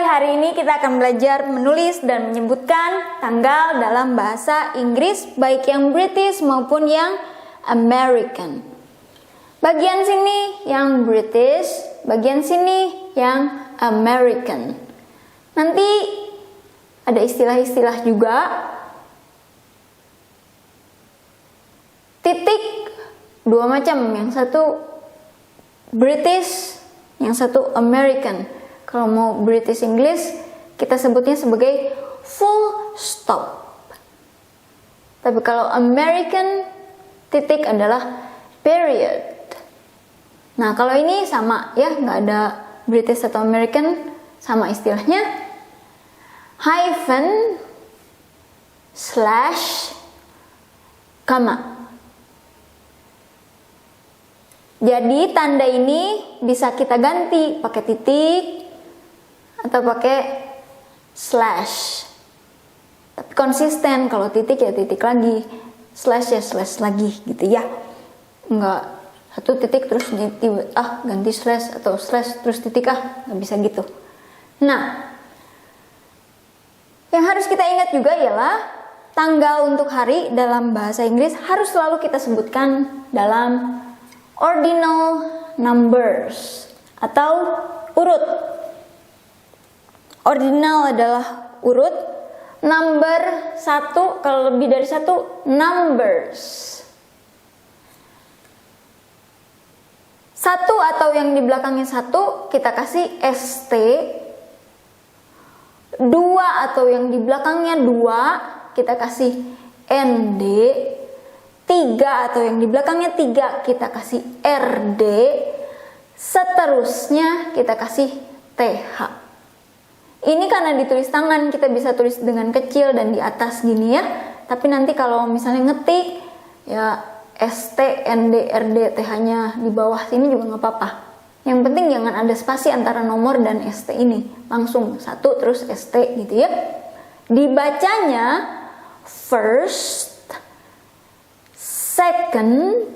hari ini kita akan belajar menulis dan menyebutkan tanggal dalam bahasa Inggris, baik yang British maupun yang American. Bagian sini yang British, bagian sini yang American. Nanti ada istilah-istilah juga. Titik dua macam, yang satu British, yang satu American. Kalau mau British English, kita sebutnya sebagai full stop. Tapi kalau American, titik adalah period. Nah, kalau ini sama ya, nggak ada British atau American, sama istilahnya. Hyphen, slash, koma. Jadi tanda ini bisa kita ganti pakai titik atau pakai slash. Tapi konsisten, kalau titik ya titik lagi, slash ya slash lagi gitu ya. Enggak satu titik terus ganti slash atau slash terus titik, nggak bisa gitu. Nah, yang harus kita ingat juga ialah tanggal untuk hari dalam bahasa Inggris harus selalu kita sebutkan dalam ordinal numbers atau urut. Ordinal adalah urut, number satu, kalau lebih dari satu, numbers. Satu atau yang di belakangnya satu, kita kasih ST. Dua atau yang di belakangnya dua, kita kasih ND. Tiga atau yang di belakangnya tiga, kita kasih RD. Seterusnya kita kasih TH. Ini karena ditulis tangan, kita bisa tulis dengan kecil dan di atas gini ya. Tapi nanti kalau misalnya ngetik, ya ST, ND, RD, TH-nya di bawah sini juga nggak apa-apa. Yang penting jangan ada spasi antara nomor dan ST ini. Langsung satu terus ST gitu ya. Dibacanya first, second,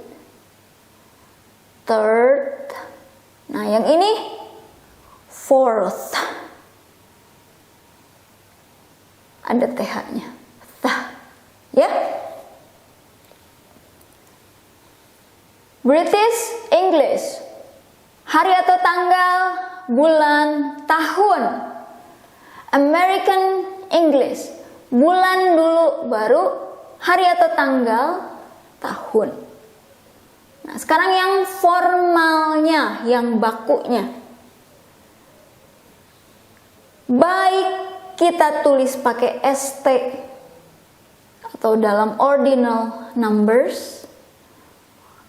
third. Nah yang ini fourth. Ada TH-nya. Tah. Ya. British English. Hari atau tanggal, bulan, tahun. American English. Bulan dulu baru hari atau tanggal, tahun. Nah, sekarang yang formalnya, yang bakunya. Baik kita tulis pakai ST atau dalam ordinal numbers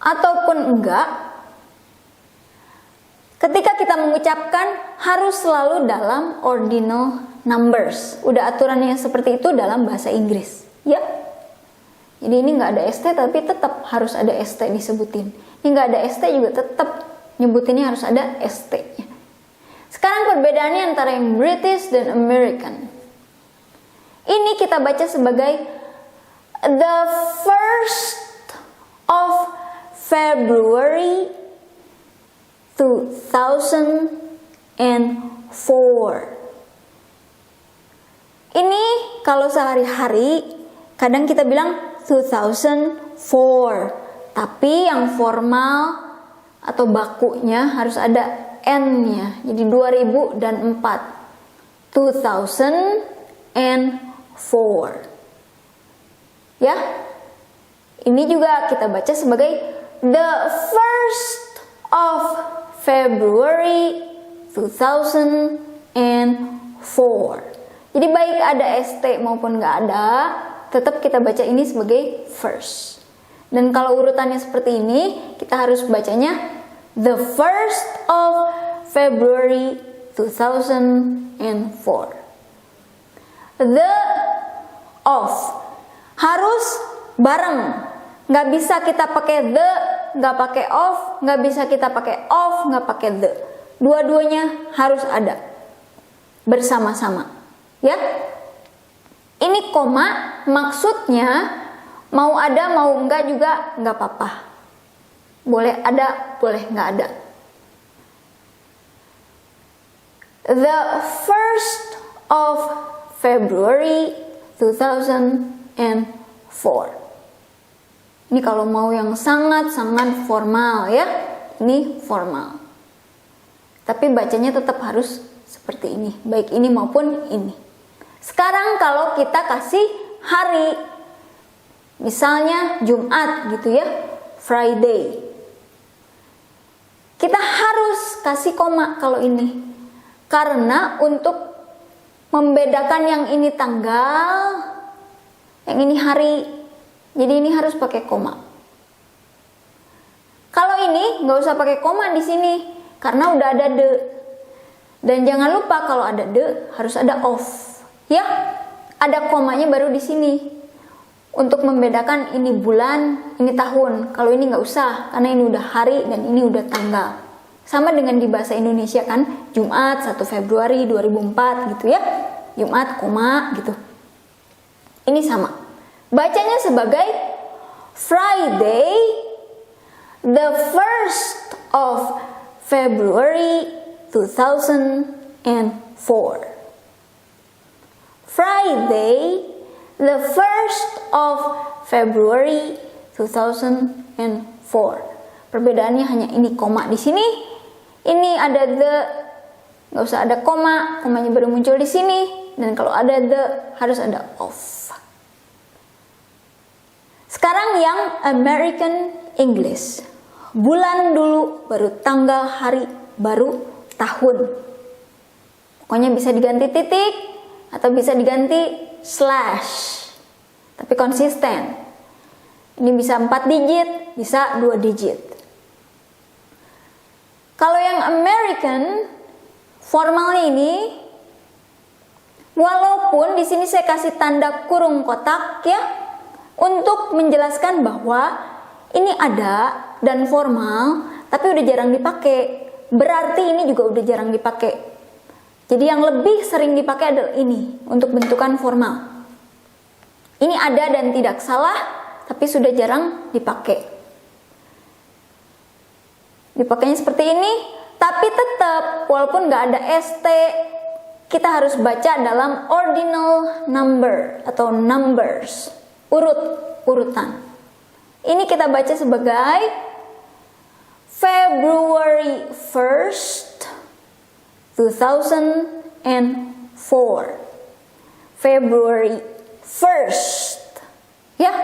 ataupun enggak, ketika kita mengucapkan harus selalu dalam ordinal numbers. Udah aturannya seperti itu dalam bahasa Inggris ya. Jadi ini nggak ada ST tapi tetap harus ada ST disebutin. Ini nggak ada ST juga tetap nyebutinnya harus ada ST-nya. Sekarang perbedaannya antara yang British dan American. Ini kita baca sebagai the 1st of February 2004. Ini kalau sehari-hari kadang kita bilang 2004. Tapi yang formal atau bakunya harus ada N-nya, jadi 2004. 2004. Ya. Ini juga kita baca sebagai the 1st of February 2004. Jadi baik ada ST maupun nggak ada, tetap kita baca ini sebagai first. Dan kalau urutannya seperti ini, kita harus bacanya the 1st of February 2004. The of harus bareng. Nggak bisa kita pakai the, nggak pakai of, nggak bisa kita pakai of, nggak pakai the. Dua-duanya harus ada bersama-sama. Ya. Ini koma maksudnya mau ada mau enggak juga nggak apa-apa. Boleh ada, boleh nggak ada. The 1st of February 2004. Ini kalau mau yang sangat-sangat formal ya. Ini formal. Tapi bacanya tetap harus seperti ini. Baik ini maupun ini. Sekarang kalau kita kasih hari. Misalnya Jumat gitu ya. Friday. Kita harus kasih koma kalau ini. Karena untuk membedakan yang ini tanggal, yang ini hari, jadi ini harus pakai koma. Kalau ini nggak usah pakai koma di sini, karena udah ada the. Dan jangan lupa kalau ada the harus ada of, ya. Ada komanya baru di sini untuk membedakan ini bulan, ini tahun. Kalau ini nggak usah, karena ini udah hari dan ini udah tanggal. Sama dengan di bahasa Indonesia kan, Jumat 1 Februari 2004 gitu ya. Jumat, koma gitu. Ini sama. Bacanya sebagai Friday, the 1st of February 2004. Friday, the 1st of February 2004. Perbedaannya hanya ini koma di sini. Ini ada the, nggak usah ada koma, komanya baru muncul di sini. Dan kalau ada the, harus ada of. Sekarang yang American English. Bulan dulu, baru tanggal, hari, baru tahun. Pokoknya bisa diganti titik, atau bisa diganti slash. Tapi konsisten. Ini bisa 4 digit, bisa 2 digit. Kalau yang American formalnya ini, walaupun di sini saya kasih tanda kurung kotak ya, untuk menjelaskan bahwa ini ada dan formal, tapi udah jarang dipakai. Berarti ini juga udah jarang dipakai. Jadi yang lebih sering dipakai adalah ini untuk bentukan formal. Ini ada dan tidak salah, tapi sudah jarang dipakai. Dipakainya seperti ini, tapi tetap walaupun nggak ada ST, kita harus baca dalam ordinal number atau numbers, urutan. Ini kita baca sebagai February 1st, 2004. February 1st. Ya,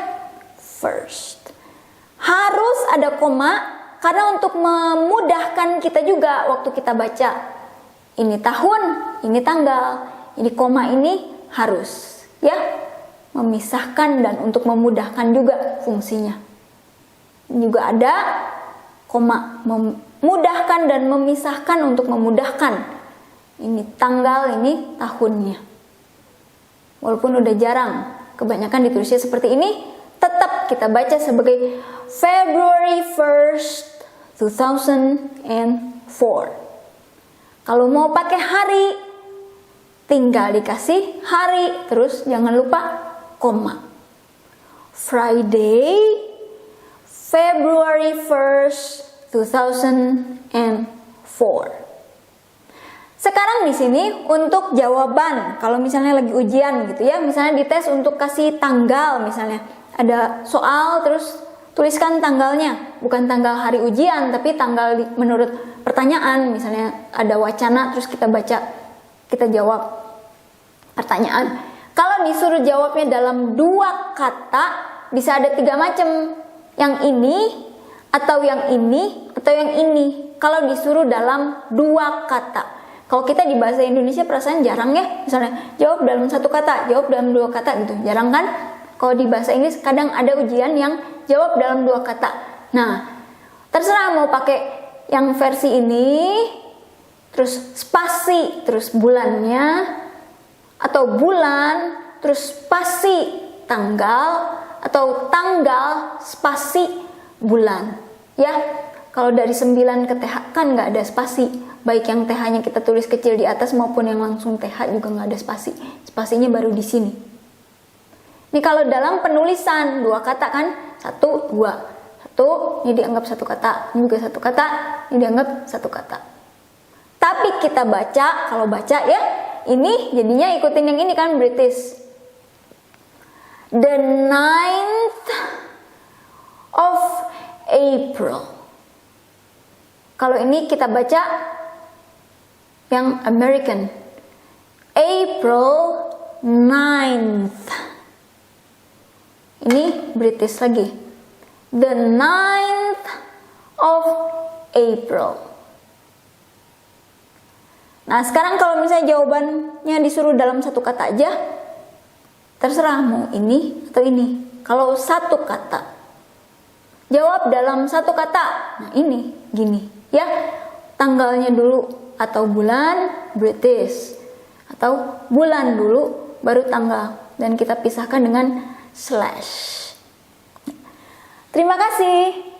first. Harus ada koma. Karena untuk memudahkan kita juga waktu kita baca. Ini tahun, ini tanggal, ini koma ini harus. Ya, memisahkan dan untuk memudahkan juga fungsinya. Ini juga ada koma, memudahkan dan memisahkan untuk memudahkan. Ini tanggal, ini tahunnya. Walaupun udah jarang, kebanyakan ditulisnya seperti ini, tetap kita baca sebagai February 1st, 2004. Kalau mau pakai hari, tinggal dikasih hari, terus jangan lupa koma. Friday, February 1st, 2004. Sekarang di sini untuk jawaban, kalau misalnya lagi ujian gitu ya, misalnya dites untuk kasih tanggal, misalnya ada soal terus tuliskan tanggalnya, bukan tanggal hari ujian, tapi tanggal menurut pertanyaan. Misalnya ada wacana, terus kita baca, kita jawab pertanyaan. Kalau disuruh jawabnya dalam 2 kata, bisa ada 3 macam. Yang ini, atau yang ini, atau yang ini. Kalau disuruh dalam 2 kata. Kalau kita di bahasa Indonesia perasaan jarang ya, misalnya jawab dalam 1 kata, jawab dalam 2 kata gitu, jarang kan? Kalau di bahasa Inggris kadang ada ujian yang jawab dalam 2 kata. Nah, terserah mau pakai yang versi ini, terus spasi, terus bulannya, atau bulan, terus spasi tanggal, atau tanggal, spasi bulan. Ya, kalau dari 9 ke TH kan nggak ada spasi. Baik yang TH-nya kita tulis kecil di atas maupun yang langsung TH juga nggak ada spasi. Spasinya baru di sini. Ini kalau dalam penulisan 2 kata kan, 1, 2. 1 ini dianggap 1 kata, ini juga 1 kata, ini dianggap 1 kata. Tapi kita baca, kalau baca ya, ini jadinya ikutin yang ini kan, British. The 9th of April. Kalau ini kita baca yang American. April 9th. Ini British lagi. The 9th of April. Nah, sekarang kalau misalnya jawabannya disuruh dalam satu kata aja, terserah mau ini atau ini. Kalau satu kata, jawab dalam satu kata. Nah, ini gini ya. Tanggalnya dulu atau bulan, British. Atau bulan dulu baru tanggal, dan kita pisahkan dengan slash. Terima kasih.